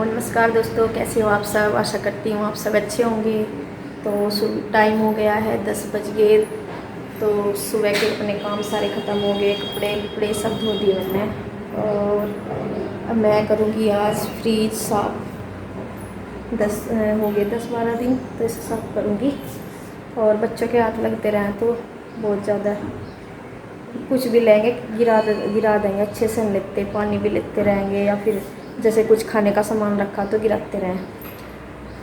नमस्कार दोस्तों, कैसे हो आप सब। आशा करती हूँ आप सब अच्छे होंगे। तो टाइम हो गया है 10 बज गए। तो सुबह के अपने काम सारे ख़त्म हो गए, कपड़े सब धो दिए मैंने। और अब मैं करूँगी आज फ्रिज साफ। 10 हो गए 10-12 दिन, तो इसे साफ करूँगी। और बच्चों के हाथ लगते रहें तो बहुत ज़्यादा कुछ भी लेंगे गिरा देंगे, अच्छे से नहीं लेते, पानी भी लेते रहेंगे या फिर जैसे कुछ खाने का सामान रखा तो गिराते रहें।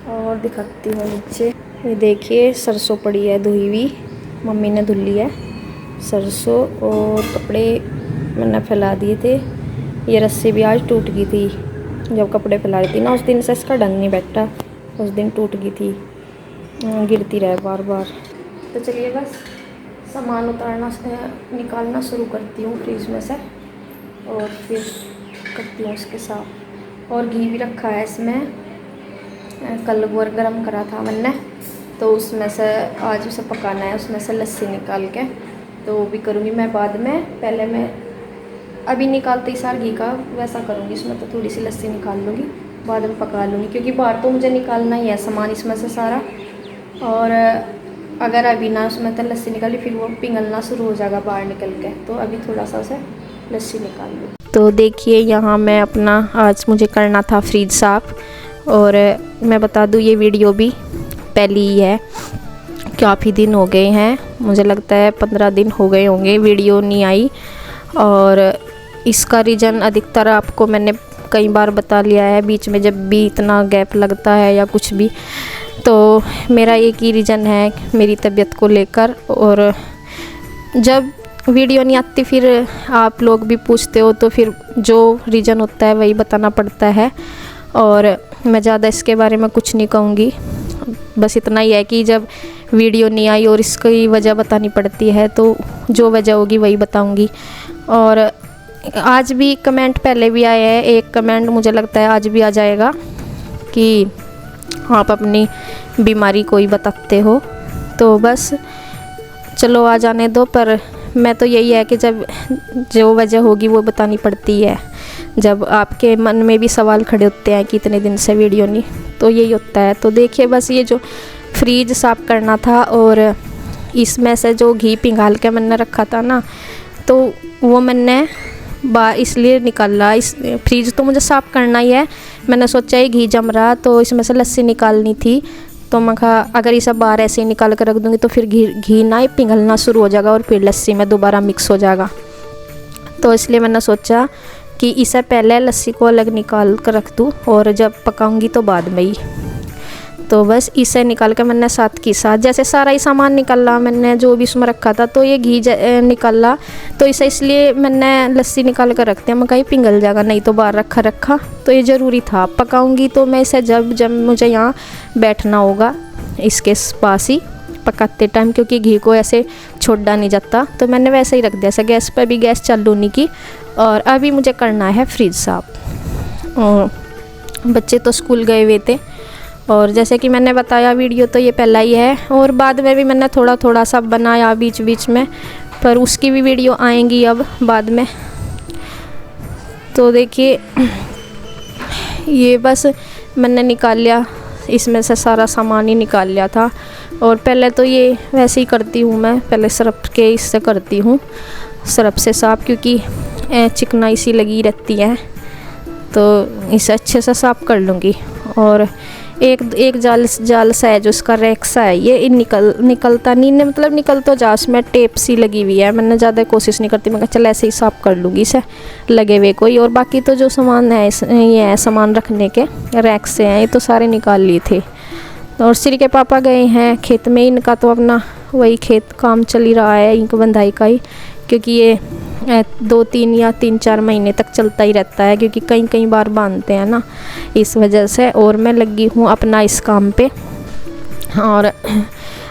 और दिखाती हूँ नीचे, ये देखिए सरसों पड़ी है धुई हुई, मम्मी ने धुल ली है सरसों। और कपड़े मैंने फैला दिए थे। ये रस्सी भी आज टूट गई थी जब कपड़े फैला रही थी ना, उस दिन से इसका ढंग नहीं बैठा, उस दिन टूट गई थी, गिरती रहे बार बार। तो चलिए बस सामान उतारना निकालना शुरू करती हूँ फ्रिज में से, और फिर करती हूँ उसके साथ। और घी भी रखा है इसमें, कल गोर गरम करा था मैंने, तो उसमें से आज उसे पकाना है, उसमें से लस्सी निकाल के। तो वो भी करूँगी मैं बाद में। पहले मैं अभी निकालते ही सार घी का वैसा करूँगी, इसमें तो थोड़ी सी लस्सी निकाल लूँगी, बाद में पका लूँगी, क्योंकि बाहर तो मुझे निकालना ही है सामान इसमें से सारा। और अगर अभी ना उसमें तो लस्सी निकाली फिर वो पिघलना शुरू हो जाएगा बाहर निकल के, तो अभी थोड़ा सा उसे लस्सी निकाल लूँ। तो देखिए यहाँ मैं अपना आज मुझे करना था फ्रिज साफ़। और मैं बता दूँ ये वीडियो भी पहली ही है, काफ़ी दिन हो गए हैं, मुझे लगता है 15 दिन हो गए होंगे वीडियो नहीं आई। और इसका रीज़न अधिकतर आपको मैंने कई बार बता लिया है, बीच में जब भी इतना गैप लगता है या कुछ भी, तो मेरा एक ही रीज़न है मेरी तबीयत को लेकर। और जब वीडियो नहीं आती फिर आप लोग भी पूछते हो, तो फिर जो रीज़न होता है वही बताना पड़ता है। और मैं ज़्यादा इसके बारे में कुछ नहीं कहूँगी, बस इतना ही है कि जब वीडियो नहीं आई और इसकी वजह बतानी पड़ती है, तो जो वजह होगी वही बताऊँगी। और आज भी कमेंट पहले भी आए हैं, एक कमेंट मुझे लगता है आज भी आ जाएगा कि आप अपनी बीमारी कोई बताते हो, तो बस चलो आ जाने दो। पर मैं तो यही है कि जब जो वजह होगी वो बतानी पड़ती है। जब आपके मन में भी सवाल खड़े होते हैं कि इतने दिन से वीडियो नहीं, तो यही होता है। तो देखिए बस ये जो फ्रिज साफ़ करना था, और इसमें से जो घी पिघाल के मैंने रखा था ना, तो वो मैंने इसलिए निकाला। इस फ्रिज तो मुझे साफ़ करना ही है, मैंने सोचा ये घी जम रहा तो इसमें से लस्सी निकालनी थी, तो मैं कहा अगर ये सब बाहर ऐसे ही निकाल कर रख दूँगी तो फिर घी ना ही पिघलना शुरू हो जाएगा और फिर लस्सी में दोबारा मिक्स हो जाएगा। तो इसलिए मैंने सोचा कि इसे पहले लस्सी को अलग निकाल कर रख दूँ और जब पकाऊंगी तो बाद में ही। तो बस इसे निकाल कर मैंने साथ की साथ जैसे सारा ही सामान निकाला मैंने जो भी उसमें रखा था, तो ये घी निकाला, तो इसे इसलिए मैंने लस्सी निकाल कर रख दिया। मैं कहीं पिघल जाएगा, नहीं तो बाहर रखा तो ये ज़रूरी था। पकाऊंगी तो मैं इसे जब मुझे यहाँ बैठना होगा इसके पास ही पकाते टाइम, क्योंकि घी को ऐसे छोड़ा नहीं जाता, तो मैंने वैसे ही रख दिया। ऐसे गैस पर भी गैस चालू नहीं की। और अभी मुझे करना है फ्रिज साफ़। और बच्चे तो स्कूल गए हुए थे, और जैसे कि मैंने बताया वीडियो तो ये पहला ही है, और बाद में भी मैंने थोड़ा थोड़ा सा बनाया बीच बीच में, पर उसकी भी वीडियो आएंगी अब बाद में। तो देखिए ये बस मैंने निकाल लिया, इसमें से सारा सामान ही निकाल लिया था। और पहले तो ये वैसे ही करती हूँ मैं, पहले सरफ के इससे करती हूँ, सरफ से साफ़, क्योंकि चिकनाई सी लगी रहती है, तो इसे अच्छे से साफ़ कर लूँगी। और एक जाल सा है जो इसका रैक सा है, ये निकलता नहीं, मतलब निकल तो जा, उसमें टेप सी लगी हुई है। मैंने ज़्यादा कोशिश नहीं करती, मैं कहा चल ऐसे ही साफ़ कर लूँगी इसे लगे हुए कोई। और बाकी तो जो सामान है ये है सामान रखने के रैक से हैं, ये तो सारे निकाल लिए थे। और श्री के पापा गए हैं खेत में, इनका तो अपना वही खेत काम चल ही रहा है, इनको बंधाई का ही, क्योंकि ये 2-3 या 3-4 महीने तक चलता ही रहता है, क्योंकि कई बार बांधते हैं ना, इस वजह से। और मैं लगी हूँ अपना इस काम पे। और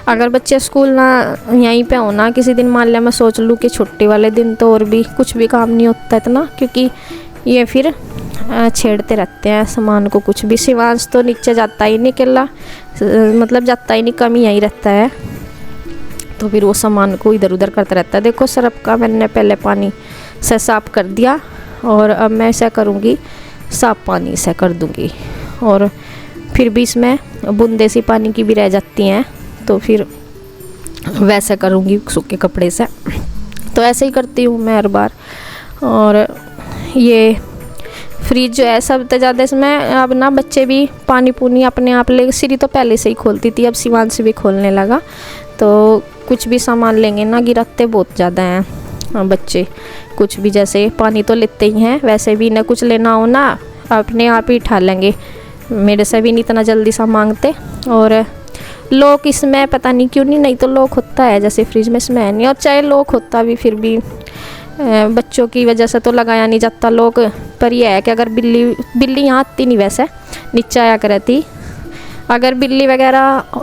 अगर बच्चे स्कूल ना यहीं पे हो ना, किसी दिन मान लिया मैं सोच लूँ कि छुट्टी वाले दिन, तो और भी कुछ भी काम नहीं होता इतना, क्योंकि ये फिर छेड़ते रहते हैं सामान को कुछ भी। शिवांश तो नीचे जाता ही नहीं, अकेला मतलब जाता ही नहीं, कम ही यहीं रहता है, तो फिर वो सामान को इधर उधर करता रहता है। देखो सरफ का मैंने पहले पानी से साफ़ कर दिया, और अब मैं ऐसा करूँगी साफ़ पानी से कर दूँगी। और फिर भी इसमें बूंदे सी पानी की भी रह जाती हैं, तो फिर वैसे करूँगी सूखे कपड़े से। तो ऐसे ही करती हूँ मैं हर बार। और ये फ्रिज जो है सबसे ज़्यादा इसमें अब ना बच्चे भी पानी पूनी अपने आप ले, सीरी तो पहले से ही खोलती थी, अब शिवांश भी खोलने लगा। तो कुछ भी सामान लेंगे ना, गिराते बहुत ज़्यादा हैं बच्चे। कुछ भी जैसे पानी तो लेते ही हैं, वैसे भी ना कुछ लेना हो ना अपने आप ही उठा लेंगे, मेरे से भी नहीं इतना जल्दी सा मांगते। और लॉक इसमें पता नहीं क्यों नहीं तो लॉक होता है, जैसे फ्रिज में इसमें है नहीं। और चाहे लॉक होता भी फिर भी बच्चों की वजह से तो लगाया नहीं जाता लॉक। पर यह है कि अगर बिल्ली यहाँ आती नहीं, वैसे नीचे आया करती, अगर बिल्ली वगैरह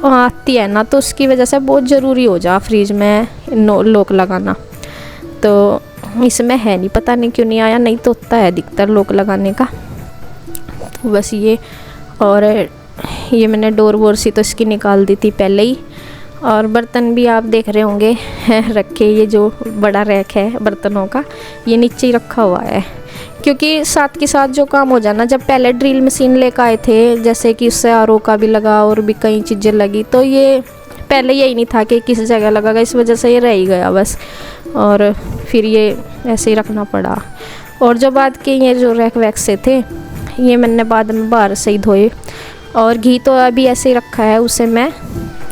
आती है ना तो उसकी वजह से बहुत ज़रूरी हो जा फ्रिज में लॉक लगाना। तो इसमें है नहीं, पता नहीं क्यों नहीं आया, नहीं तो होता है अधिकतर लॉक लगाने का। तो बस ये, और ये मैंने डोर वोर सी तो इसकी निकाल दी थी पहले ही। और बर्तन भी आप देख रहे होंगे रखे, ये जो बड़ा रैक है बर्तनों का ये नीचे ही रखा हुआ है, क्योंकि साथ के साथ जो काम हो जाना। जब पहले ड्रिल मशीन लेकर आए थे, जैसे कि उससे आरओ का भी लगा और भी कई चीज़ें लगी, तो ये पहले यही नहीं था कि किस जगह लगेगा, इस वजह से ये रह ही गया बस। और फिर ये ऐसे ही रखना पड़ा। और जो बाद के ये जो रैक वैक से थे, ये मैंने बाद में बाहर से ही धोए। और घी तो अभी ऐसे ही रखा है, उसे मैं,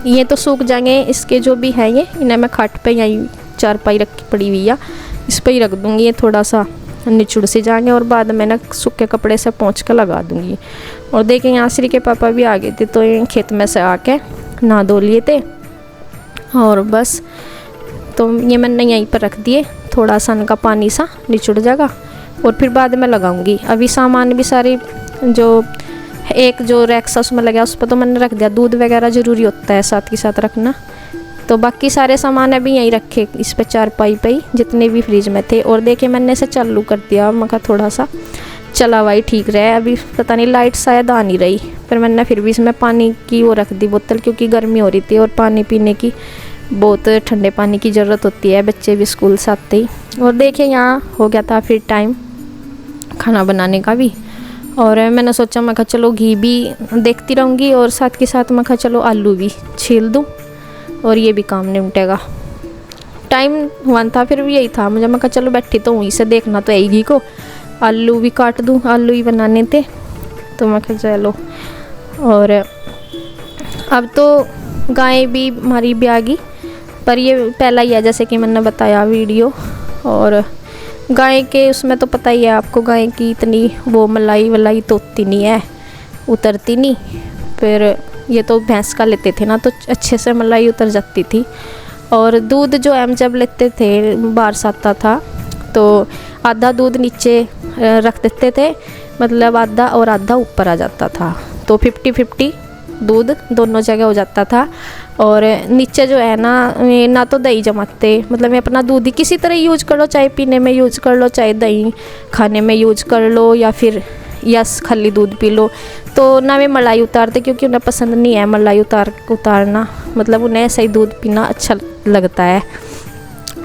ये तो सूख जाएंगे इसके जो भी हैं, ये इन्हें मैं खाट पे यहीं चारपाई रखी पड़ी हुई है, इस पर ही रख दूँगी। ये थोड़ा सा निचुड़ से जाएंगे और बाद में ना सूखे कपड़े से पोंछ कर लगा दूँगी। और देखें यहाँ श्री के पापा भी आ गए थे, तो ये खेत में से आके नहा धो लिए थे। और बस तो ये मैंने यहीं पर रख दिए, थोड़ा सा इनका पानी सा निचुड़ जाएगा और फिर बाद में लगाऊंगी। अभी सामान भी सारी, जो एक जो रैक सा उसमें लगा उस पर तो मैंने रख दिया, दूध वगैरह ज़रूरी होता है साथ के साथ रखना। तो बाकी सारे सामान अभी यहीं रखे इस पर चारपाई पे ही, जितने भी फ्रिज में थे। और देखे मैंने इसे चालू कर दिया, मैं कहा थोड़ा सा चला हुआ ही ठीक रहे। अभी पता नहीं लाइट शायद आ नहीं रही, पर मैंने फिर भी इसमें पानी की वो रख दी बोतल, क्योंकि गर्मी हो रही थी और पानी पीने की बहुत ठंडे पानी की ज़रूरत होती है, बच्चे भी स्कूल से आते ही। और देखिए यहाँ हो गया था फिर टाइम खाना बनाने का भी। और मैंने सोचा, मैं कहा चलो घी भी देखती रहूँगी और साथ के साथ मैं कहा चलो आलू भी छील दूँ और ये भी काम निपटेगा। टाइम हुआ था फिर भी यही था मुझे, मैं कहा चलो बैठी तो वहीं से देखना तो है घी को, आलू भी काट दूँ, आलू ही बनाने थे। तो मैं कहा चलो। और अब तो गाय भी हमारी भी आ गई, पर ये पहला ही है जैसे कि मैंने बताया वीडियो। और गाय के उसमें तो पता ही है आपको, गाय की इतनी वो मलाई वलाई तो होती नहीं है, उतरती नहीं। फिर ये तो भैंस का लेते थे ना तो अच्छे से मलाई उतर जाती थी। और दूध जो हम जब लेते थे बारिश आता था तो आधा दूध नीचे रख देते थे, मतलब आधा और आधा ऊपर आ जाता था, तो 50-50 दूध दोनों जगह हो जाता था। और नीचे जो है ना तो दही जमाते, मतलब मैं अपना दूध ही किसी तरह यूज कर लो, चाहे पीने में यूज कर लो, चाहे दही खाने में यूज कर लो, या फिर खाली दूध पी लो। तो ना वे मलाई उतारते, क्योंकि उन्हें पसंद नहीं है मलाई उतारना, मतलब उन्हें ऐसा ही दूध पीना अच्छा लगता है।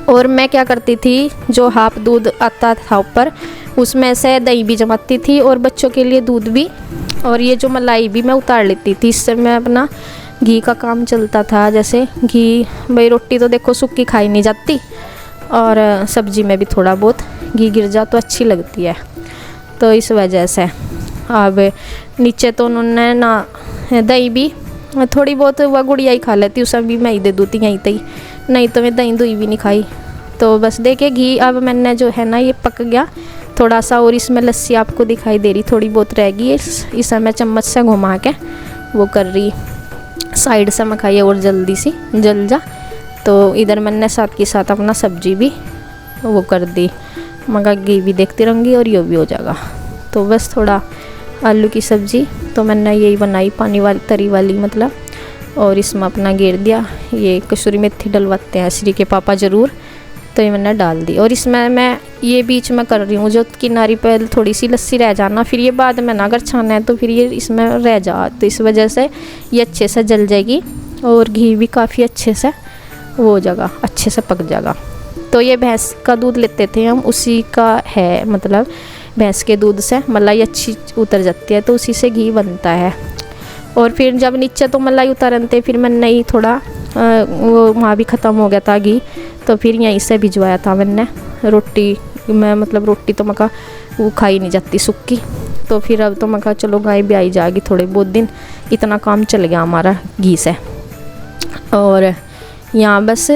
और मैं क्या करती थी, जो हाफ दूध आता था ऊपर उसमें से दही भी जमाती थी और बच्चों के लिए दूध भी, और ये जो मलाई भी मैं उतार लेती थी। इससे मैं अपना घी का काम चलता था। जैसे घी, भाई रोटी तो देखो सूखी खाई नहीं जाती, और सब्जी में भी थोड़ा बहुत घी गिर जा तो अच्छी लगती है। तो इस वजह से अब नीचे तो उन्होंने ना दही भी थोड़ी बहुत वह गुड़िया ही खा लेती, उसे भी मैं ही दे दूती यहीं तक, नहीं तो मैं दही दुही भी नहीं खाई। तो बस देखिए घी अब मैंने जो है ना ये पक गया थोड़ा सा, और इसमें लस्सी आपको दिखाई दे रही थोड़ी बहुत रहेगी, इसे मैं चम्मच से घुमा के वो कर रही साइड से, मैं खाइए और जल्दी सी जल जा। तो इधर मैंने साथ के साथ अपना सब्जी भी वो कर दी, मगर घी भी देखती रहूँगी और ये भी हो जाएगा। तो बस थोड़ा आलू की सब्ज़ी तो मैंने यही बनाई, पानी वाली तरी वाली मतलब, और इसमें अपना घेर दिया। ये कसूरी मेथी डलवाते हैं श्री के पापा ज़रूर, तो ये मैंने डाल दी। और इसमें मैं ये बीच में कर रही हूँ, जो किनारी पर थोड़ी सी लस्सी रह जाना, फिर ये बाद में ना अगर छाना है तो फिर ये इसमें रह जा, तो इस वजह से ये अच्छे से जल जाएगी और घी भी काफ़ी अच्छे से वो हो जाएगा, अच्छे से पक जाएगा। तो ये भैंस का दूध लेते थे हम, उसी का है, मतलब भैंस के दूध से मलाई अच्छी उतर जाती है, तो उसी से घी बनता है। और फिर जब नीचे तो मलाई उतारते, फिर मैंने ही थोड़ा वो वहाँ भी ख़त्म हो गया था घी, तो फिर यहीं से भिजवाया था मैंने रोटी। मैं मतलब रोटी तो मैं वो खाई नहीं जाती सूखी, तो फिर अब तो मैं कहा चलो गाय भी आई जाएगी थोड़े बहुत दिन, इतना काम चल गया हमारा घी से। और यहाँ बस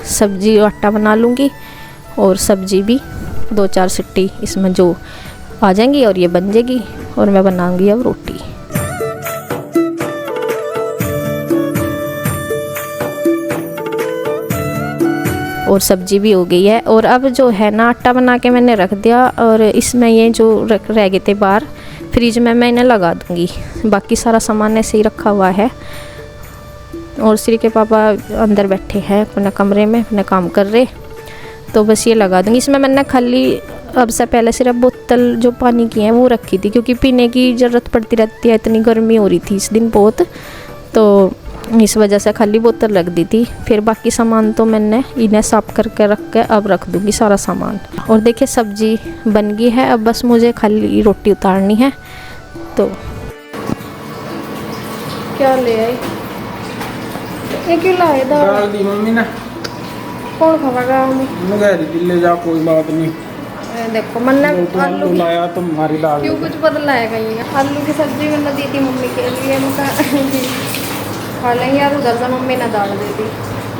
सब्जी आटा बना लूँगी और सब्जी भी 2-4 सिट्टी इसमें जो आ जाएंगी और ये बन जाएगी, और मैं बनाऊँगी अब रोटी। और सब्जी भी हो गई है। और अब जो है ना आटा बना के मैंने रख दिया, और इसमें ये जो रह गए थे बाहर फ्रिज में मैं इन्हें लगा दूँगी। बाकी सारा सामान ऐसे ही रखा हुआ है। और श्री के पापा अंदर बैठे हैं अपने कमरे में, अपने काम कर रहे, तो बस ये लगा दूँगी। इसमें मैंने खाली अब से पहले सिर्फ बोतल जो पानी की है वो रखी थी, क्योंकि पीने की ज़रूरत पड़ती रहती है, इतनी गर्मी हो रही थी इस दिन बहुत, तो इस वजह से खाली बोतल रख दी थी। फिर बाकी सामान तो मैंने इन्हें साफ करके रख के अब रख दूँगी सारा सामान। और देखिए सब्जी बन गई है, अब बस मुझे खाली रोटी उतारनी है। तो क्या ले आए, ये क्यों लाए दाल दी मम्मी ने, कौन खाएगा? ले जा, कोई बात नहीं। देखो मैंने आलू लाया तुम्हारी दाल, क्यों कुछ बदला है ये? आलू की सब्जी मैंने दी थी मम्मी के लिए, मैं खा लेंगे यार, उधर से मम्मी ने दाल दे दी।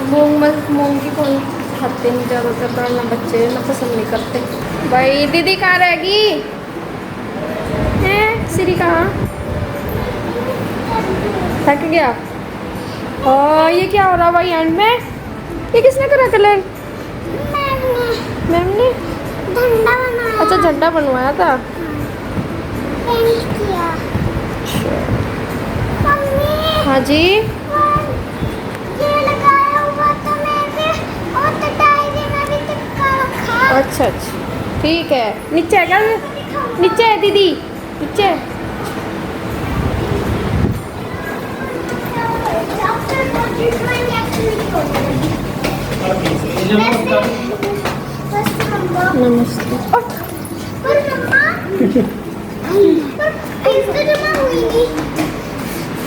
मूंग की कौन खाते नहीं ज़्यादातर दाल, ना बच्चे ना पसंद नहीं करते। भाई दीदी कहाँ रहेगी हैं? श्री कहाँ थक गया? और ये क्या हो रहा भाई एंड में? ये किसने करा कलर? मैम ने झंडा बनाया। अच्छा झंडा बनवाया था, पेंट किया। मम्मी हाँ जी। ये लगाया हुआ तो मैंने, और तो डायरी में भी चिपका रखा। अच्छा ठीक है। नीचे है क्या? नीचे है दीदी, नीचे। नमस्ते। पर मम्मा इसको जमा हुई नहीं।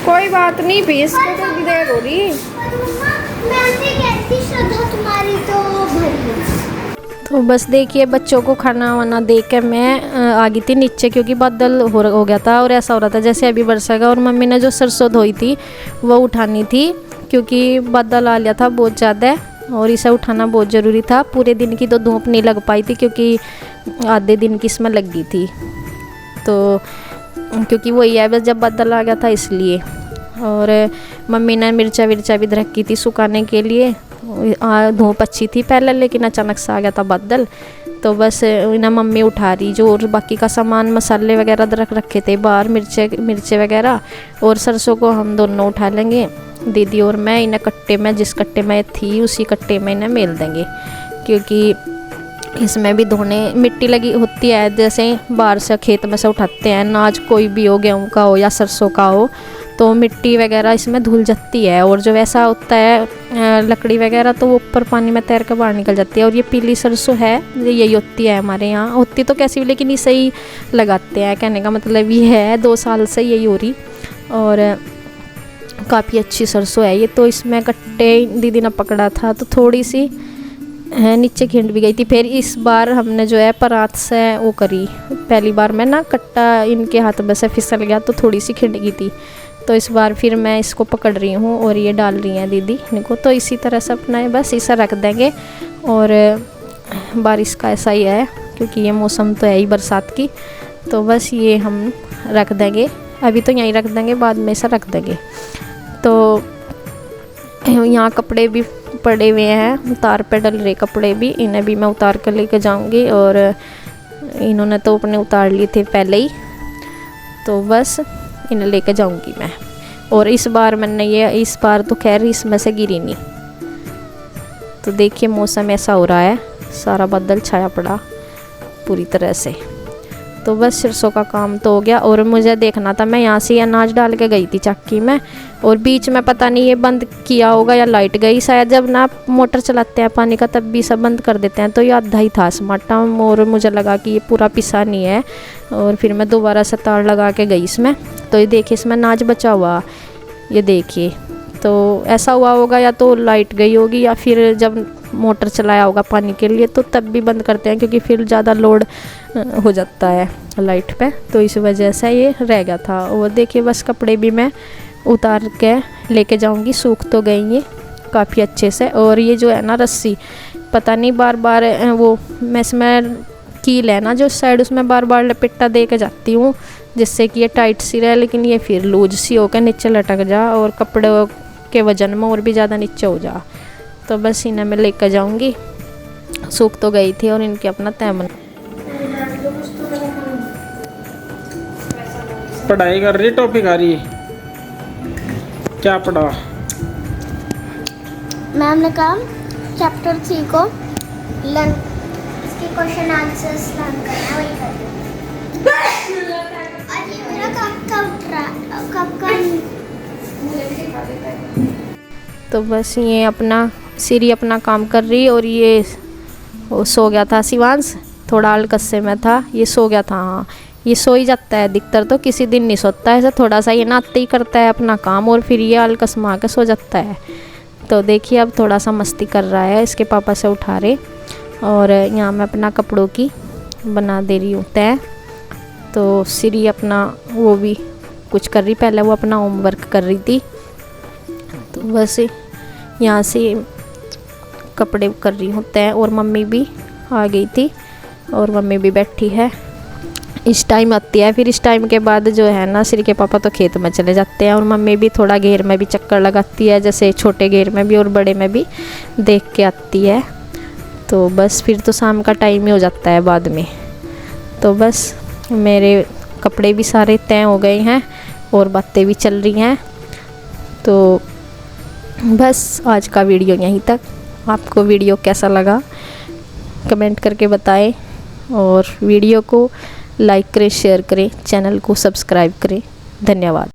कोई बात नहीं, फीस को तो देर हो रही। पर मम्मा मैं ऐसे कहती श्रद्धा तुम्हारी तो भरी है। तो बस देखिए बच्चों को खाना वाना दे के मैं आ गई थी नीचे, क्योंकि बादल हो गया था और ऐसा हो रहा था जैसे अभी बरसेगा। और मम्मी ने जो सरसों धोई थी वो उठानी थी, क्योंकि बादल आ लिया था बहुत ज़्यादा, और इसे उठाना बहुत ज़रूरी था। पूरे दिन की तो धूप नहीं लग पाई थी, क्योंकि आधे दिन की इसमें लग गई थी, तो क्योंकि वही है बस जब बादल आ गया था इसलिए। और मम्मी ने मिर्चा विर्चा भी रखी थी सुखाने के लिए। धूप अच्छी थी पहले, लेकिन अचानक से आ गया था बादल, तो बस इन्हें मम्मी उठा रही जो। और बाकी का सामान मसाले वगैरह रख रखे थे बाहर, मिर्चे वगैरह, और सरसों को हम दोनों उठा लेंगे दीदी और मैं। इन्हें कट्टे में, जिस कट्टे में थी उसी कट्टे में इन्हें मेल देंगे, क्योंकि इसमें भी धोने मिट्टी लगी होती है। जैसे बाहर से खेत में से उठाते हैं अनाज, कोई भी हो, गेहूँ का हो या सरसों का हो, तो मिट्टी वगैरह इसमें धुल जाती है। और जो वैसा होता है लकड़ी वगैरह, तो वो ऊपर पानी में तैर कर बाहर निकल जाती है। और ये पीली सरसों है, यही होती है हमारे यहाँ, होती तो कैसी भी, लेकिन इसे ही लगाते हैं। कहने का मतलब ये है 2 साल से यही हो रही, और काफ़ी अच्छी सरसों है ये। तो इसमें कट्टे दीदी ने पकड़ा था, तो थोड़ी सी नीचे खिंड भी गई थी। फिर इस बार हमने जो है परात से वो करी, पहली बार में ना कट्टा इनके हाथ में से फिसल गया, तो थोड़ी सी खिंड गई थी। तो इस बार फिर मैं इसको पकड़ रही हूँ और ये डाल रही हैं दीदी इनको। तो इसी तरह से अपना बस इसे रख देंगे। और बारिश का ऐसा ही है, क्योंकि ये मौसम तो है ही बरसात की, तो बस ये हम रख देंगे। अभी तो यहीं रख देंगे, बाद में इसे रख देंगे। तो यहाँ कपड़े भी पड़े हुए हैं, उतार पे डल रहे कपड़े भी, इन्हें भी मैं उतार कर लेके जाऊँगी। और इन्होंने तो अपने उतार लिए थे पहले ही, तो बस इन्हें लेके जाऊँगी मैं। और इस बार मैंने इस बार तो खैर इसमें से गिरी नहीं। तो देखिए मौसम ऐसा हो रहा है, सारा बादल छाया पड़ा पूरी तरह से। तो बस सरसों का काम तो हो गया। और मुझे देखना था, मैं यहाँ से अनाज डाल के गई थी चक्की में, और बीच में पता नहीं ये बंद किया होगा या लाइट गई शायद, जब ना मोटर चलाते हैं पानी का तब भी सब बंद कर देते हैं, तो ये आधा ही था समाटा, और मुझे लगा कि ये पूरा पिसा नहीं है। और फिर मैं दोबारा से तार लगा के गई इसमें, तो ये देखिए इसमें अनाज बचा हुआ, ये देखिए। तो ऐसा हुआ होगा या तो लाइट गई होगी या फिर जब मोटर चलाया होगा पानी के लिए तो तब भी बंद करते हैं, क्योंकि फिर ज़्यादा लोड हो जाता है लाइट पे, तो इस वजह से ये रह गया था। और देखिए बस कपड़े भी मैं उतार के लेके जाऊंगी, सूख तो गई ये काफ़ी अच्छे से। और ये जो है ना रस्सी, पता नहीं बार बार वो मैं इसमें कील है ना जो साइड, उसमें बार बार लपेटा दे के जाती हूँ जिससे कि ये टाइट सी रहे, लेकिन ये फिर लूज सी होकर नीचे लटक जा और कपड़े के वजन में और भी ज़्यादा नीचे हो जा। तो बस इन्हें मैं लेकर जाऊंगी, सूख तो गई थी और इनके अपना तैमन। पढ़ाई कर रही, टॉपिक आ रही, क्या पढ़ा? मैम ने कहा चैप्टर 3 को लर्न, इसके क्वेश्चन आंसर्स लर्न करना है, वही कर रही हूँ। और ये मेरा कब का तो बस ये अपना सीरी अपना काम कर रही, और ये वो सो गया था शिवांश, थोड़ा अलकस्से में था, ये सो गया था। हाँ ये सो ही जाता है अधिकतर, तो किसी दिन नहीं सोता है, ऐसा थोड़ा सा ये नाते ही करता है अपना काम और फिर ये अलकस मार के सो जाता है। तो देखिए अब थोड़ा सा मस्ती कर रहा है, इसके पापा से उठा रहे। और यहाँ मैं अपना कपड़ों की बना दे रही हूँ तय। तो सीरी अपना वो भी कुछ कर रही, पहले वो अपना होमवर्क कर रही थी, तो बस यहाँ से कपड़े कर रही हूँ तय। और मम्मी भी आ गई थी और मम्मी भी बैठी है, इस टाइम आती है। फिर इस टाइम के बाद जो है ना श्री के पापा तो खेत में चले जाते हैं और मम्मी भी थोड़ा घेर में भी चक्कर लगाती है, जैसे छोटे घेर में भी और बड़े में भी देख के आती है। तो बस फिर तो शाम का टाइम ही हो जाता है बाद में। तो बस मेरे कपड़े भी सारे तय हो गए हैं और बातें भी चल रही हैं। तो बस आज का वीडियो यहीं तक। आपको वीडियो कैसा लगा कमेंट करके बताएं, और वीडियो को लाइक करें, शेयर करें, चैनल को सब्सक्राइब करें। धन्यवाद।